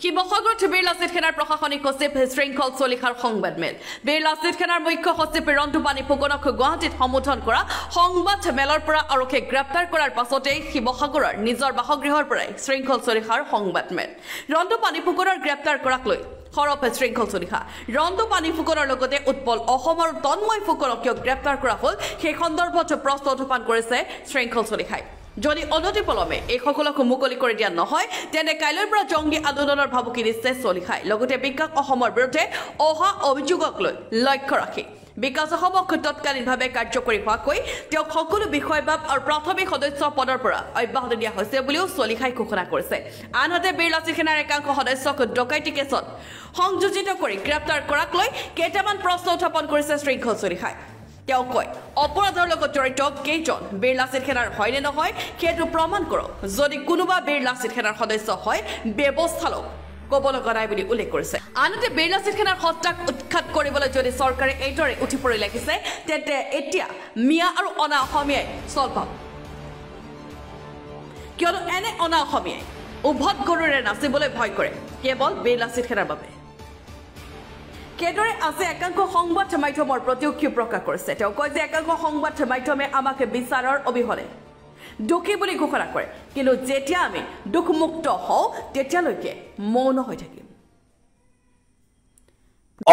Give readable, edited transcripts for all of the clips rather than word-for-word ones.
শিৱসাগৰত বীৰ লাচিত সেনাৰ প্ৰশাসনিক সচিব শৃংখল চলিহাৰ সংবাদমেল বীৰ লাচিত সেনাৰ মুখ্য সচিব ৰন্তুপানী ফুকনক গুৱাহাটীত সম্বোধন কৰা সংবাদ মেলৰ পৰা আৰক্ষীয়ে গ্ৰেপ্তাৰ কৰাৰ পাছতেই শিৱসাগৰৰ নিজৰ বাসগৃহৰ পৰাই শৃংখল চলিহাৰ সংবাদমেল ৰন্তুপানী ফুকনৰ গ্ৰেপ্তাৰ কৰাক লৈ সৰব শৃংখল চলিহা ৰন্তুপানী ফুকনৰ লগতে উৎপল অসমৰ তন্ময় ফুকনক গ্ৰেপ্তাৰ কৰা হ'ল সেই সন্দৰ্ভত প্ৰশ্ন উত্থাপন কৰিছে শৃংখল চলিহাই যদি অনতিপলমে এই সকলক মুকলি কৰি দিয়া নহয় তেনে কাইলৈৰ পৰা জংগী আন্দোলনৰ ভাবুকি দিছে চলিহাই লগতে বিকাশ অসমৰ বিৰুদ্ধে অহা অভিযোগক লৈ লক্ষ্য ৰাখি বিকাশ অসমক তৎকালীনভাৱে কাৰ্যকৰী হোৱাকৈ তেওঁক সকলো বিষয়বাব আৰু প্ৰাথমিক সদস্য পদৰ পৰা অব্যাহতি দিয়া হৈছে বুলিও চলিহাই ঘোষণা কৰিছে আনহাতে বীৰ লাচিত সেনাৰ একাংশ সদস্যক ডকাইতি কেছত সংযোজিত কৰি গ্ৰেপ্তাৰ কৰাক লৈ কেইটামান প্ৰশ্ন উত্থাপন কৰিছে শৃংখল চলিহাই তেওঁ কয় অপৰাধৰ লগত জড়িত কেইজন বীৰ লাচিত সেনাৰ হয়নে নহয় সেইটো প্ৰমাণ কৰক যদি কোনোবা বীৰ লাচিত সেনাৰ সদস্য হয় ব্যৱস্থা লওক ক'ব লগা নাই বুলি উল্লেখ কৰিছে আনহাতে বীৰ লাচিত সেনাৰ হত্যাক উৎখাত কৰিবলৈ যদি চৰকাৰে এইদৰে উঠি পৰি লাগিছে তেন্তে এতিয়া মিয়া আৰু অনা অসমীয়াই চল পাব কিয়নো এনে অনা অসমীয়াই উভত গৰুৰে নাচিবলৈ ভয় কৰে কেৱল বীৰ লাচিত সেনাৰ বাবে কেদৰে আছে একাংশ সংবাদ মাধ্যমৰ প্ৰতিও ক্ষোভ প্ৰকাশ কৰিছে তেওঁ কয় যে একাংশ সংবাদ মাধ্যমে আমাক বিচাৰৰ অবিহনে দুখী বুলি ঘোষণা কৰে কিন্তু যেতিয়া আমি দুখমুক্ত হওঁ তেতিয়ালৈকে মৌন হৈ থাকিম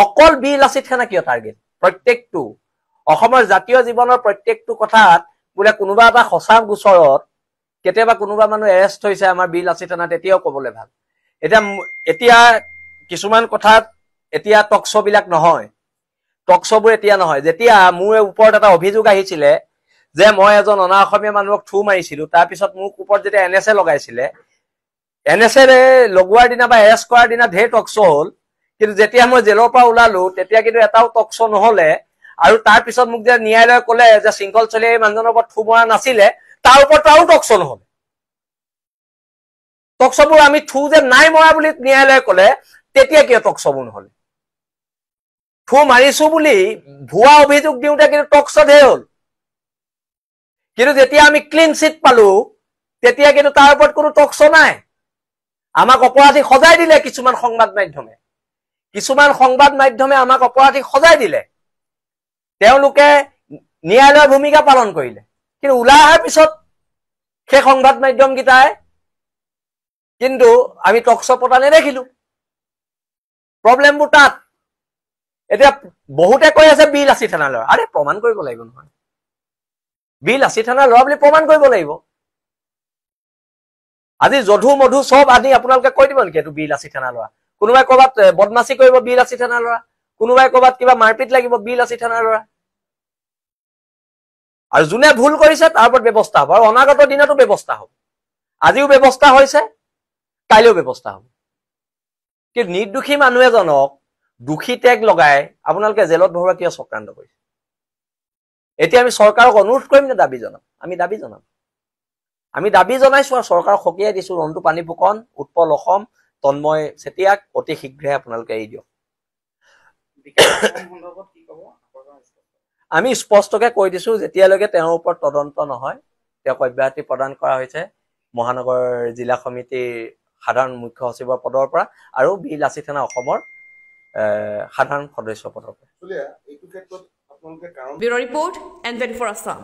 অকল বীৰ লাচিত সেনা কিয় টাৰ্গেট প্ৰত্যেকটো অসমৰ জাতীয় জীৱনৰ প্ৰত্যেকটো কথাত বোলে কোনোবা এটা সঁচা গোচৰত কেতিয়াবা কোনোবা মানুহ এৰেষ্ট হৈছে আমাৰ বীৰ লাচিত সেনা তেতিয়াও ক'বলৈ ভাল এতিয়া কিছুমান কথাত এতিয়া টকশ্ব বিলাক নহয় টকশ্ববোৰ এতিয়া নহয় যেতিয়া মোৰ ওপৰত এটা অভিযোগ আহিছিলে যে মই এজন অনা অসমীয়া মানুহক থু মাৰিছিলো তাৰপিছত মোক ওপৰত যেতিয়া এনএছএ লগাইছিলে এনএছএ লগোৱাৰ দিনা বা এৰেষ্ট কৰাৰ দিনা ঢেৰ টকশ্ব হ'ল কিন্তু যেতিয়া মই জেলৰ পৰা ওলালো তেতিয়া কিন্তু এটাও টকশ্ব নহলে আৰু তাৰপিছত মোক যে ন্যায়ালয়ে ক'লে যে শৃংখল চলিহাই মানুহজনৰ ওপৰত থু মৰা নাছিলে তাৰ ওপৰত আৰু টকশ্ব নহলে টকশ্ববোৰ আমি থু যে নাই মৰা বুলি ন্যায়ালয়ে ক'লে তেতিয়া কিয় টকশ্ববোৰ নহলে থু মাৰিছো বুলি ভুৱা অভিযোগ দিওঁতে কিন্তু টকশ্ব ঢেৰ হ'ল কিন্তু যেতিয়া আমি ক্লিন চিট পালো তেতিয়া কিন্তু তাৰ ওপৰত কোনো টকশ্ব নাই আমাক অপৰাধী সজাই দিলে কিছুমান সংবাদ মাধ্যমে আমাক অপৰাধী সজাই দিলে তেওঁলোকে ন্যায়ালয়ৰ ভূমিকা পালন কৰিলে কিন্তু ওলাই অহাৰ পিছত সেই সংবাদ মাধ্যম কেইটাই কিন্তু আমি টকশ্ব পতা নেদেখিলো প্ৰব্লেমবোৰ তাত এতিয়া বহুতে কৈ আছে বীৰ লাচিত সেনাৰ ল'ৰা আৰে প্ৰমাণ কৰিব লাগিব নহয় বীৰ লাচিত সেনাৰ ল'ৰা বুলি প্ৰমাণ কৰিব লাগিব আজি যধু মধু চব আদি আপোনালোকে কৈ দিব নেকি এইটো বীৰ লাচিত সেনাৰ ল'ৰা কোনোবাই ক'ৰবাত বদমাচি কৰিব বীৰ লাচিত সেনাৰ ল'ৰা কোনোবাই ক'ৰবাত কিবা মাৰপিট লাগিব বীৰ লাচিত সেনাৰ ল'ৰা আৰু যোনে ভুল কৰিছে তাৰ ওপৰত ব্যৱস্থা হ'ব আৰু অনাগত দিনতো ব্যৱস্থা হ'ব আজিও ব্যৱস্থা হৈছে কাইলৈও ব্যৱস্থা হ'ব কিন্তু নিৰ্দোষী মানুহ এজনক দুখী টেগ লগাই আপোনালোকে জেলত ভৰোৱা কিয় চক্ৰান্ত কৰিছে এতিয়া আমি চৰকাৰক অনুৰোধ কৰিম নে দাবী জনাম আমি দাবী জনাইছো আৰু চৰকাৰক সকীয়াই দিছো ৰন্তুপানী ফুকন উৎপল অসম তন্ময় চেতিয়াক অতি শীঘ্ৰে আপোনালোকে এৰি দিয়ক আমি স্পষ্টকে কৈ দিছো যেতিয়ালৈকে তেওঁৰ ওপৰত তদন্ত নহয় তেওঁক অব্যাহতি প্ৰদান কৰা হৈছে মহানগৰ জিলা সমিতিৰ সাধাৰণ মুখ্য সচিবৰ পদৰ পৰা আৰু বীৰ লাচিত সেনা অসমৰ সাধাৰণ সদস্য পদৰ পৰা ব্যুৰ ৰিপৰ্ট N24 Assam